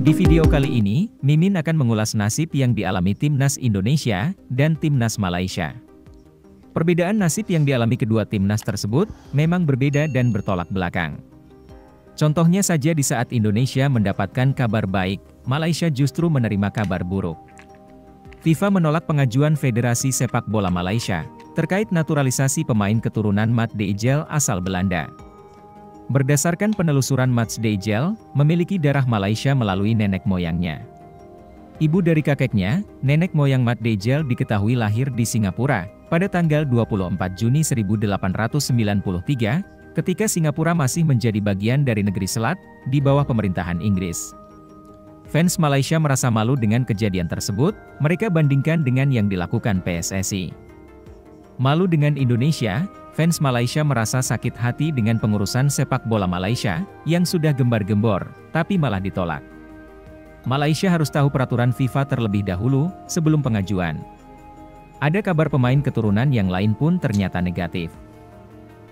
Di video kali ini, Mimin akan mengulas nasib yang dialami timnas Indonesia dan timnas Malaysia. Perbedaan nasib yang dialami kedua timnas tersebut memang berbeda dan bertolak belakang. Contohnya saja di saat Indonesia mendapatkan kabar baik, Malaysia justru menerima kabar buruk. FIFA menolak pengajuan Federasi Sepak Bola Malaysia terkait naturalisasi pemain keturunan Mat Deijel asal Belanda. Berdasarkan penelusuran Mats Deijel, memiliki darah Malaysia melalui nenek moyangnya. Ibu dari kakeknya, nenek moyang Mat Deijel diketahui lahir di Singapura pada tanggal 24 Juni 1893, ketika Singapura masih menjadi bagian dari negeri Selat, di bawah pemerintahan Inggris. Fans Malaysia merasa malu dengan kejadian tersebut, mereka bandingkan dengan yang dilakukan PSSI. Malu dengan Indonesia, fans Malaysia merasa sakit hati dengan pengurusan sepak bola Malaysia, yang sudah gembar-gembor, tapi malah ditolak. Malaysia harus tahu peraturan FIFA terlebih dahulu, sebelum pengajuan. Ada kabar pemain keturunan yang lain pun ternyata negatif.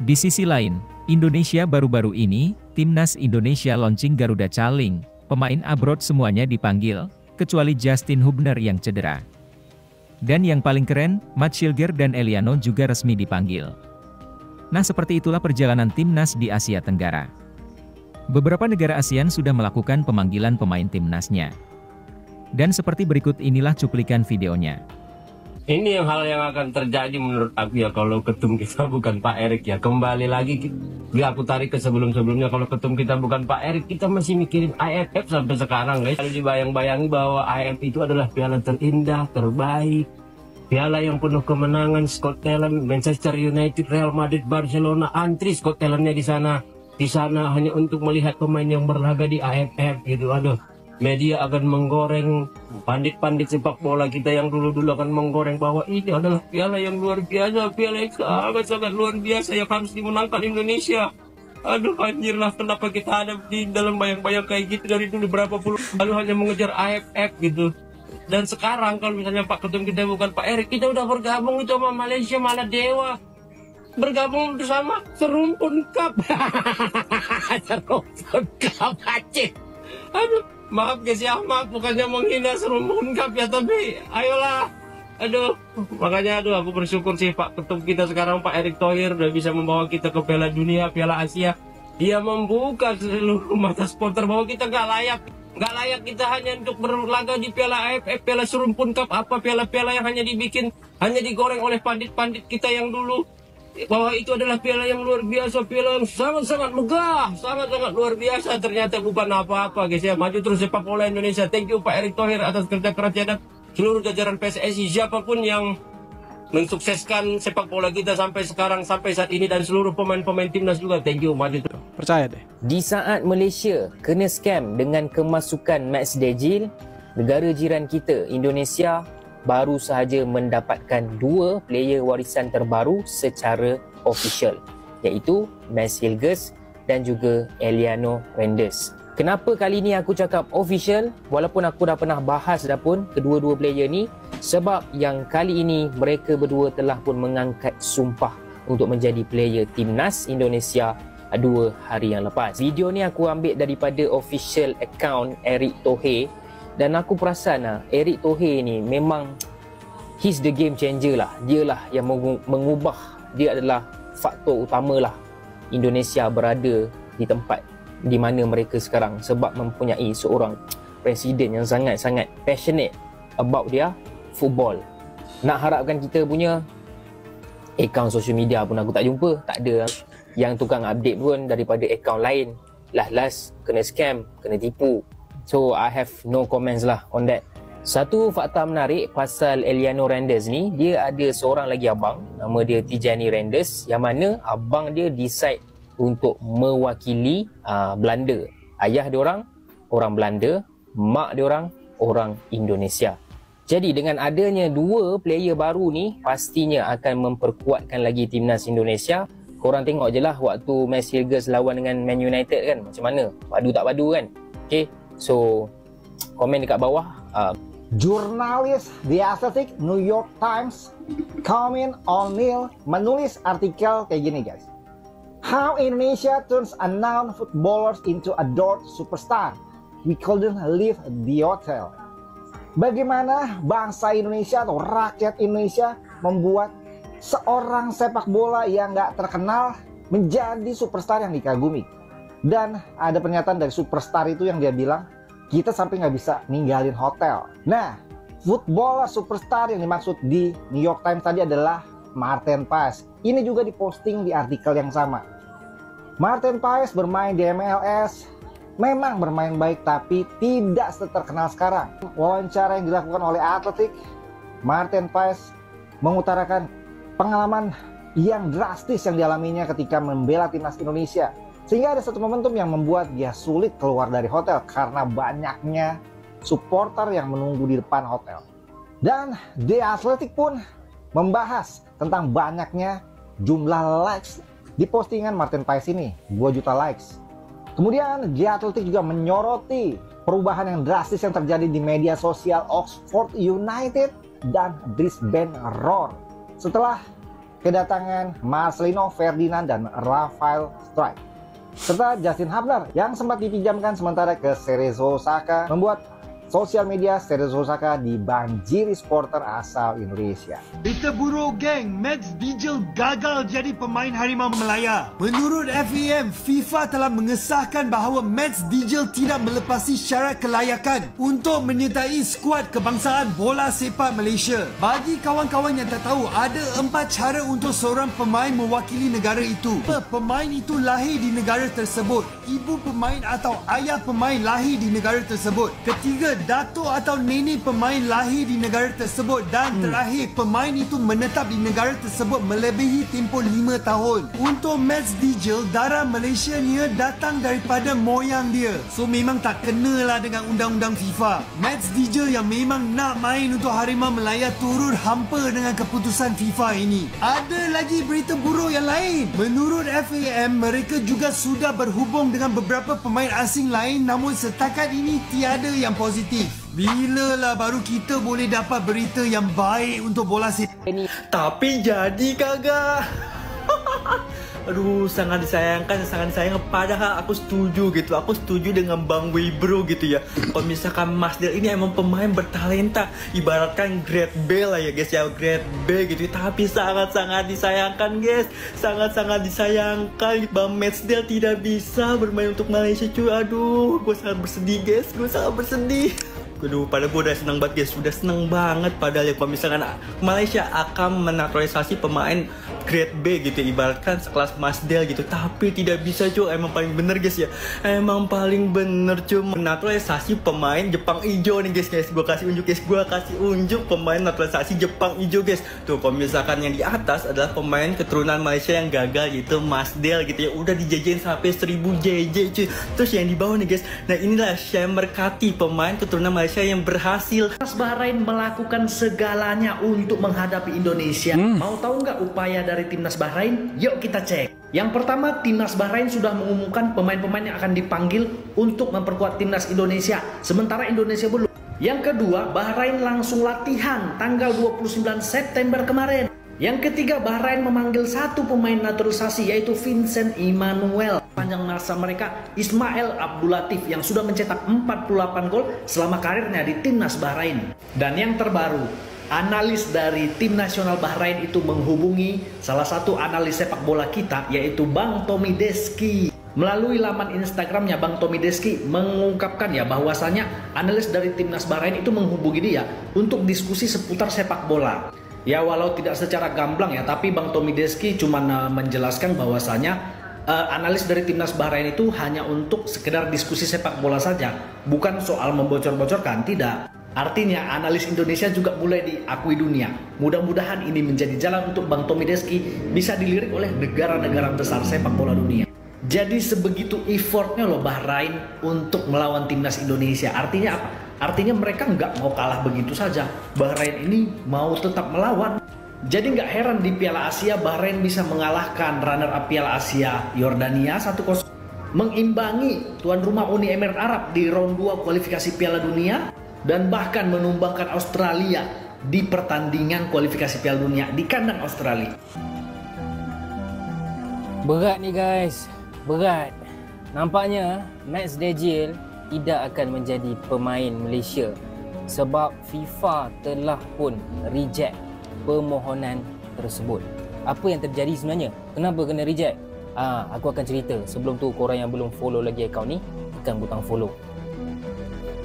Di sisi lain, Indonesia baru-baru ini, timnas Indonesia launching Garuda Caling, pemain abroad semuanya dipanggil, kecuali Justin Hubner yang cedera. Dan yang paling keren, Matt Schilger dan Eliano juga resmi dipanggil. Nah, seperti itulah perjalanan timnas di Asia Tenggara. Beberapa negara ASEAN sudah melakukan pemanggilan pemain timnasnya. Dan seperti berikut inilah cuplikan videonya. Ini yang hal yang akan terjadi menurut aku ya, kalau ketum kita bukan Pak Erik ya. Kembali lagi, aku tarik ke sebelum-sebelumnya, kalau ketum kita bukan Pak Erik, kita masih mikirin AFF sampai sekarang guys. Kalau dibayang-bayangi bahwa AFF itu adalah piala terindah, terbaik, piala yang penuh kemenangan, Scott Talent, Manchester United, Real Madrid, Barcelona, antri Scott Talentnya di sana hanya untuk melihat pemain yang berlaga di AFF gitu. Aduh, media akan menggoreng, pandit-pandit sepak bola kita yang dulu-dulu akan menggoreng bahwa ini adalah piala yang luar biasa, piala yang sangat-sangat luar biasa yang harus dimenangkan Indonesia. Aduh, anjir lah, kenapa kita ada di dalam bayang-bayang kayak gitu dari dulu berapa puluh lalu hanya mengejar AFF gitu. Dan sekarang kalau misalnya Pak Ketum kita bukan Pak Erik, kita udah bergabung itu sama Malaysia, malah dewa. Bergabung bersama Serumpun Cup. Serumpun Cup aja. Aduh, maaf guys ya, maaf bukannya menghina Serumpun Cup ya, tapi ayolah. Aduh, makanya aku bersyukur sih Pak Ketum kita sekarang, Pak Erick Thohir, udah bisa membawa kita ke Piala Dunia, Piala Asia. Dia membuka seluruh mata supporter bahwa kita nggak layak kita hanya untuk berlaga di Piala AFF, Piala Serumpun Cup, apa piala-piala yang hanya digoreng oleh pandit-pandit kita yang dulu, bahwa itu adalah piala yang luar biasa, piala yang sangat-sangat megah, sangat-sangat luar biasa. Ternyata bukan apa-apa guys ya. Maju terus sepak bola Indonesia. Thank you Pak Erick Thohir atas kerja kerasnya dan seluruh jajaran PSSI, siapapun yang mensukseskan sepak bola kita sampai sekarang, sampai saat ini, dan seluruh pemain-pemain timnas juga. Thank you, maju terus. Percaya deh. Di saat Malaysia kena scam dengan kemasukan Mats Deijel, negara jiran kita Indonesia baru sahaja mendapatkan dua player warisan terbaru secara official, iaitu Mats Schilger dan juga Eliano Randers. Kenapa kali ni aku cakap official walaupun aku dah pernah bahas dah pun kedua-dua player ni? Sebab yang kali ini mereka berdua telah pun mengangkat sumpah untuk menjadi player timnas Indonesia 2 hari yang lepas. Video ni aku ambil daripada official account Erick Thohir. Dan aku perasan Erick Thohir ni memang he's the game changer lah. Dia lah yang mengubah. Dia adalah faktor utama lah Indonesia berada di tempat di mana mereka sekarang, sebab mempunyai seorang presiden yang sangat-sangat passionate about dia football. Nak harapkan kita punya akaun social media pun aku tak jumpa, tak ada. Yang tukang update pun daripada akaun lain. Last kena scam, kena tipu. So I have no comments lah on that. Satu fakta menarik pasal Eliano Randers ni, dia ada seorang lagi abang, nama dia Tijani Randers, yang mana abang dia decide untuk mewakili Belanda. Ayah dia orang Belanda, mak dia orang Indonesia. Jadi dengan adanya dua player baru ni, pastinya akan memperkuatkan lagi timnas Indonesia. Korang tengok je lah waktu Mats Schilger lawan dengan Man United kan, macam mana, padu tak padu kan. Okay, so komen dekat bawah. Jurnalis The Athletic, New York Times, Colin O'Neill menulis artikel kayak gini guys. How Indonesia turns unknown footballers into adored superstar. we couldn't leave the hotel. Bagaimana bangsa Indonesia atau rakyat Indonesia membuat seorang sepak bola yang nggak terkenal menjadi superstar yang dikagumi. Dan ada pernyataan dari superstar itu yang dia bilang, kita sampai nggak bisa ninggalin hotel. Nah, football superstar yang dimaksud di New York Times tadi adalah Martin Paes. Ini juga diposting di artikel yang sama. Martin Paes bermain di MLS, memang bermain baik tapi tidak seterkenal sekarang. Wawancara yang dilakukan oleh Athletic, Martin Paes mengutarakan pengalaman yang drastis yang dialaminya ketika membela timnas Indonesia. Sehingga ada satu momentum yang membuat dia sulit keluar dari hotel karena banyaknya supporter yang menunggu di depan hotel. Dan The Athletic pun membahas tentang banyaknya jumlah likes di postingan Martin Paes ini, 2 juta likes. Kemudian The Athletic juga menyoroti perubahan yang drastis yang terjadi di media sosial Oxford United dan Brisbane Roar setelah kedatangan Marcelino Ferdinand dan Rafael Struijk serta Justin Hubner yang sempat dipinjamkan sementara ke Cerezo Osaka, membuat sosial media Cerezo Osaka dibanjiri supporter asal Indonesia. Berita buruk geng, Max Dijel gagal jadi pemain Harimau Melaya. Menurut FAM, FIFA telah mengesahkan bahawa Max Dijel tidak melepasi syarat kelayakan untuk menyertai skuad kebangsaan bola sepak Malaysia. Bagi kawan-kawan yang tak tahu, ada 4 cara untuk seorang pemain mewakili negara itu. Pemain itu lahir di negara tersebut. Ibu pemain atau ayah pemain lahir di negara tersebut. Ketiga, datuk atau nenek pemain lahir di negara tersebut. Dan terakhir, pemain itu menetap di negara tersebut melebihi tempoh 5 tahun. Untuk Max Dijel, darah Malaysia ni datang daripada moyang dia. So memang tak kenalah dengan undang-undang FIFA. Max Dijel yang memang nak main untuk Harimau Melaya turut hampa dengan keputusan FIFA ini. Ada lagi berita buruk yang lain. Menurut FAM, mereka juga sudah berhubung dengan beberapa pemain asing lain, namun setakat ini tiada yang positif. Bilalah baru kita boleh dapat berita yang baik untuk bola sepak. Tapi jadi kagak. Aduh, sangat disayangkan, sangat disayangkan. Padahal aku setuju gitu. Aku setuju dengan Bang Wibro gitu ya. Kalau misalkan Mas Del ini emang pemain bertalenta, ibaratkan grade B lah ya guys ya, grade B gitu. Tapi sangat-sangat disayangkan guys. Sangat-sangat disayangkan Bang Mas Del tidak bisa bermain untuk Malaysia cuy. Aduh, gue sangat bersedih guys. Gue sangat bersedih. Aduh, padahal gue udah seneng banget guys. Udah seneng banget padahal ya kalau misalkan Malaysia akan menaturalisasi pemain grade B gitu, ibaratkan sekelas Mas Del gitu. Tapi tidak bisa cuy, emang paling bener guys ya. Emang paling bener cuy menaturalisasi pemain Jepang hijau nih guys. Gue kasih unjuk guys, gue kasih unjuk pemain naturalisasi Jepang hijau guys. Tuh kalau misalkan yang di atas adalah pemain keturunan Malaysia yang gagal gitu, Mas Del gitu ya. Udah dijajain sampai 1000 JJ cuy. Terus yang di bawah nih guys, nah inilah Syam Merkati, pemain keturunan Malaysia yang berhasil. Timnas Bahrain melakukan segalanya untuk menghadapi Indonesia. Mau tahu nggak upaya dari Timnas Bahrain? Yuk kita cek. Yang pertama, Timnas Bahrain sudah mengumumkan pemain-pemain yang akan dipanggil untuk memperkuat Timnas Indonesia, sementara Indonesia belum. Yang kedua, Bahrain langsung latihan tanggal 29 September kemarin. Yang ketiga, Bahrain memanggil 1 pemain naturalisasi yaitu Vincent Emmanuel. Panjang masa mereka Ismail Abdulatif yang sudah mencetak 48 gol selama karirnya di Timnas Bahrain. Dan yang terbaru, analis dari tim nasional Bahrain itu menghubungi salah satu analis sepak bola kita yaitu Bang Tommy Deski. Melalui laman Instagramnya, Bang Tommy Deski mengungkapkan ya bahwasanya analis dari Timnas Bahrain itu menghubungi dia untuk diskusi seputar sepak bola. Ya walau tidak secara gamblang ya, tapi Bang Tommy Deski cuma menjelaskan bahwasanya analis dari Timnas Bahrain itu hanya untuk sekedar diskusi sepak bola saja, bukan soal membocor-bocorkan, tidak. Artinya analis Indonesia juga mulai diakui dunia. Mudah-mudahan ini menjadi jalan untuk Bang Tommy Deski bisa dilirik oleh negara-negara besar sepak bola dunia. Jadi sebegitu effortnya loh Bahrain untuk melawan Timnas Indonesia. Artinya apa? Artinya mereka nggak mau kalah begitu saja. Bahrain ini mau tetap melawan. Jadi nggak heran di Piala Asia Bahrain bisa mengalahkan runner-up Piala Asia Yordania 1-0, mengimbangi tuan rumah Uni Emirat Arab di round 2 kualifikasi Piala Dunia, dan bahkan menumbangkan Australia di pertandingan kualifikasi Piala Dunia di kandang Australia. Berat nih guys, berat. Nampaknya Max Dejil tidak akan menjadi pemain Malaysia sebab FIFA telah pun reject permohonan tersebut. Apa yang terjadi sebenarnya? Kenapa kena reject? Aku akan cerita. Sebelum tu korang yang belum follow lagi akaun ni, tekan butang follow.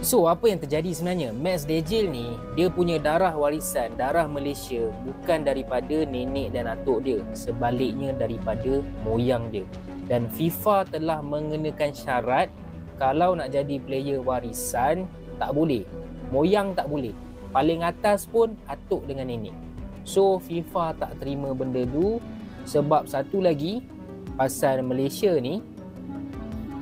So, apa yang terjadi sebenarnya? Max Dejil ni, dia punya darah warisan, darah Malaysia bukan daripada nenek dan atuk dia, sebaliknya daripada moyang dia. Dan FIFA telah mengenakan syarat kalau nak jadi player warisan, tak boleh. Moyang tak boleh. Paling atas pun atuk dengan nenek. So, FIFA tak terima benda tu sebab satu lagi, pasal Malaysia ni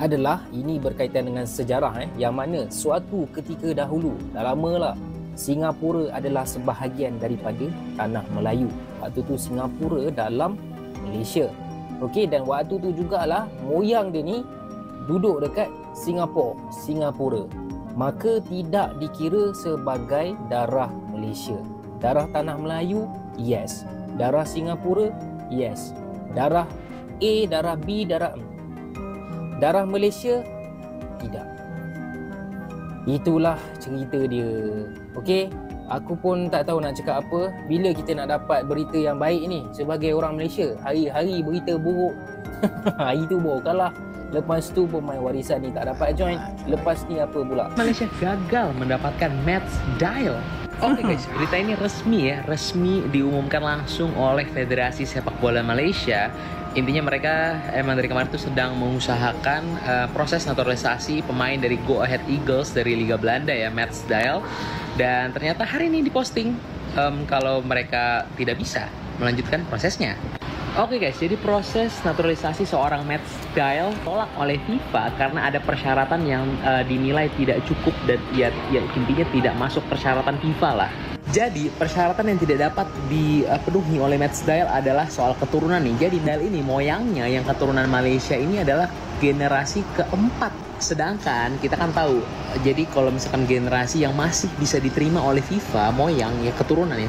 adalah ini berkaitan dengan sejarah yang mana suatu ketika dahulu, dah lama lah, Singapura adalah sebahagian daripada tanah Melayu. Waktu tu Singapura dalam Malaysia. Okey, dan waktu tu jugalah moyang dia ni duduk dekat Singapura. Maka tidak dikira sebagai darah Malaysia. Darah tanah Melayu, yes. Darah Singapura, yes. Darah A, darah B, darah Malaysia, tidak. Itulah cerita dia. Okey, aku pun tak tahu nak cakap apa. Bila kita nak dapat berita yang baik ni sebagai orang Malaysia? Hari-hari berita buruk. Itu baru kalah. Lepas tu pemain warisan ni tak dapat join. Lepas ni apa pula? Malaysia gagal mendapatkan match dial. Oke guys, berita ini resmi diumumkan langsung oleh Federasi Sepak Bola Malaysia. Intinya mereka emang dari kemarin tuh sedang mengusahakan proses naturalisasi pemain dari Go Ahead Eagles dari Liga Belanda ya, Matt Dial. Dan ternyata hari ini diposting kalau mereka tidak bisa melanjutkan prosesnya. Oke guys, jadi proses naturalisasi seorang Matt Dial tolak oleh FIFA karena ada persyaratan yang dinilai tidak cukup dan ya intinya tidak masuk persyaratan FIFA lah. Jadi persyaratan yang tidak dapat dipenuhi oleh Matt Dial adalah soal keturunan nih. Jadi Dial ini moyangnya yang keturunan Malaysia ini adalah generasi keempat. Sedangkan kita kan tahu, jadi kalau misalkan generasi yang masih bisa diterima oleh FIFA, moyang ya keturunan ya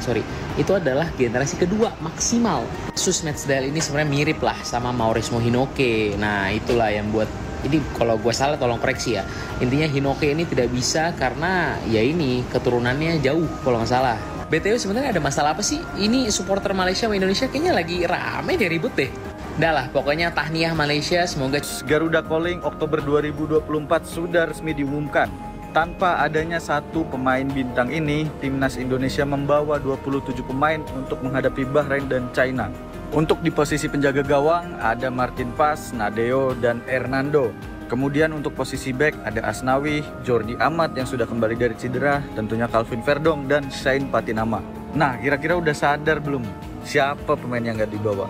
itu adalah generasi kedua maksimal. Kasus Matt Dial ini sebenarnya mirip lah sama Mauricio Hinoke. Nah itulah yang buat, ini kalau gue salah tolong koreksi ya. Intinya Hinoke ini tidak bisa karena ya ini keturunannya jauh kalau nggak salah. BTW sebenarnya ada masalah apa sih? Ini supporter Malaysia sama Indonesia kayaknya lagi rame deh ribut deh. Dah lah, pokoknya tahniah Malaysia, semoga Garuda Calling Oktober 2024 sudah resmi diumumkan. Tanpa adanya satu pemain bintang ini, timnas Indonesia membawa 27 pemain untuk menghadapi Bahrain dan China. Untuk di posisi penjaga gawang ada Martin Pas, Nadeo, dan Hernando. Kemudian untuk posisi back ada Asnawi, Jordi Amat yang sudah kembali dari cedera, tentunya Calvin Verdong dan Shane Patinama. Nah, kira-kira udah sadar belum siapa pemain yang nggak dibawa?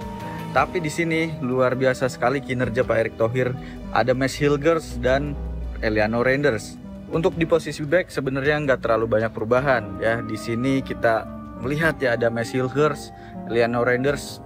Tapi di sini luar biasa sekali kinerja Pak Erick Thohir. Ada Max Hilgers dan Eliano Reinders. Untuk di posisi back sebenarnya nggak terlalu banyak perubahan ya. Di sini kita melihat ya ada Max Hilgers, Eliano Reinders,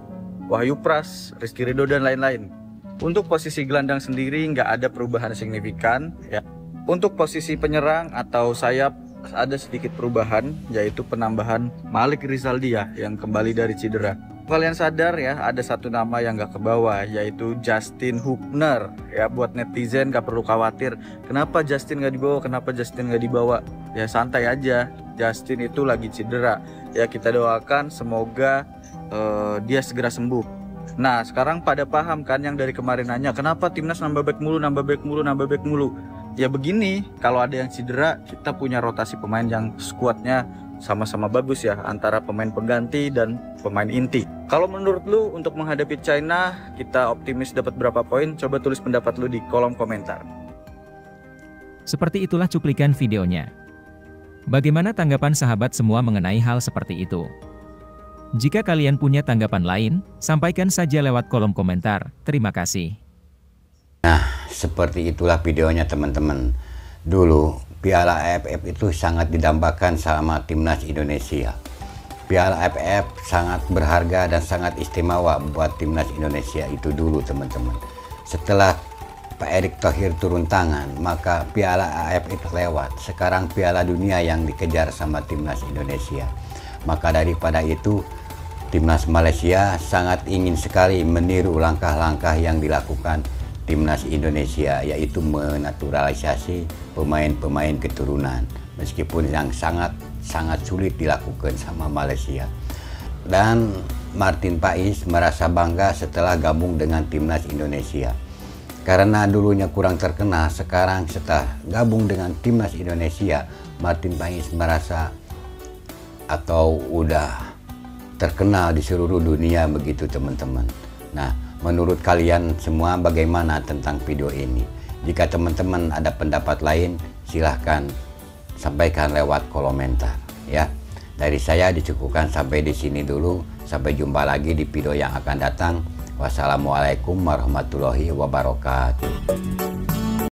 Wahyu Pras, Rizky Ridho dan lain-lain. Untuk posisi gelandang sendiri nggak ada perubahan signifikan ya. Untuk posisi penyerang atau sayap ada sedikit perubahan, yaitu penambahan Malik Rizaldia yang kembali dari cedera. Kalian sadar ya, ada satu nama yang gak kebawa, yaitu Justin Hubner. Ya, buat netizen gak perlu khawatir, kenapa Justin gak dibawa? Ya santai aja, Justin itu lagi cedera. Ya kita doakan semoga dia segera sembuh. Nah sekarang pada paham kan yang dari kemarin nanya, kenapa timnas nambah back mulu? Ya begini, kalau ada yang cedera, kita punya rotasi pemain yang skuadnya sama-sama bagus ya, antara pemain pengganti dan pemain inti. Kalau menurut lu untuk menghadapi China, kita optimis dapat berapa poin? Coba tulis pendapat lu di kolom komentar. Seperti itulah cuplikan videonya. Bagaimana tanggapan sahabat semua mengenai hal seperti itu? Jika kalian punya tanggapan lain, sampaikan saja lewat kolom komentar. Terima kasih. Nah, seperti itulah videonya teman-teman. Dulu Piala AFF itu sangat didambakan sama timnas Indonesia. Piala AFF sangat berharga dan sangat istimewa buat timnas Indonesia itu dulu teman-teman. Setelah Pak Erick Thohir turun tangan, maka Piala AFF itu lewat. Sekarang Piala Dunia yang dikejar sama timnas Indonesia. Maka daripada itu, timnas Malaysia sangat ingin sekali meniru langkah-langkah yang dilakukan timnas Indonesia, yaitu menaturalisasi pemain-pemain keturunan, meskipun yang sangat sulit dilakukan sama Malaysia. Dan Martin Pais merasa bangga setelah gabung dengan timnas Indonesia. Karena dulunya kurang terkenal, sekarang setelah gabung dengan timnas Indonesia, Martin Pais merasa atau udah terkenal di seluruh dunia begitu teman-teman. Nah, menurut kalian semua bagaimana tentang video ini? Jika teman-teman ada pendapat lain, silahkan sampaikan lewat komentar ya. Dari saya dicukupkan sampai di sini dulu. Sampai jumpa lagi di video yang akan datang. Wassalamualaikum warahmatullahi wabarakatuh.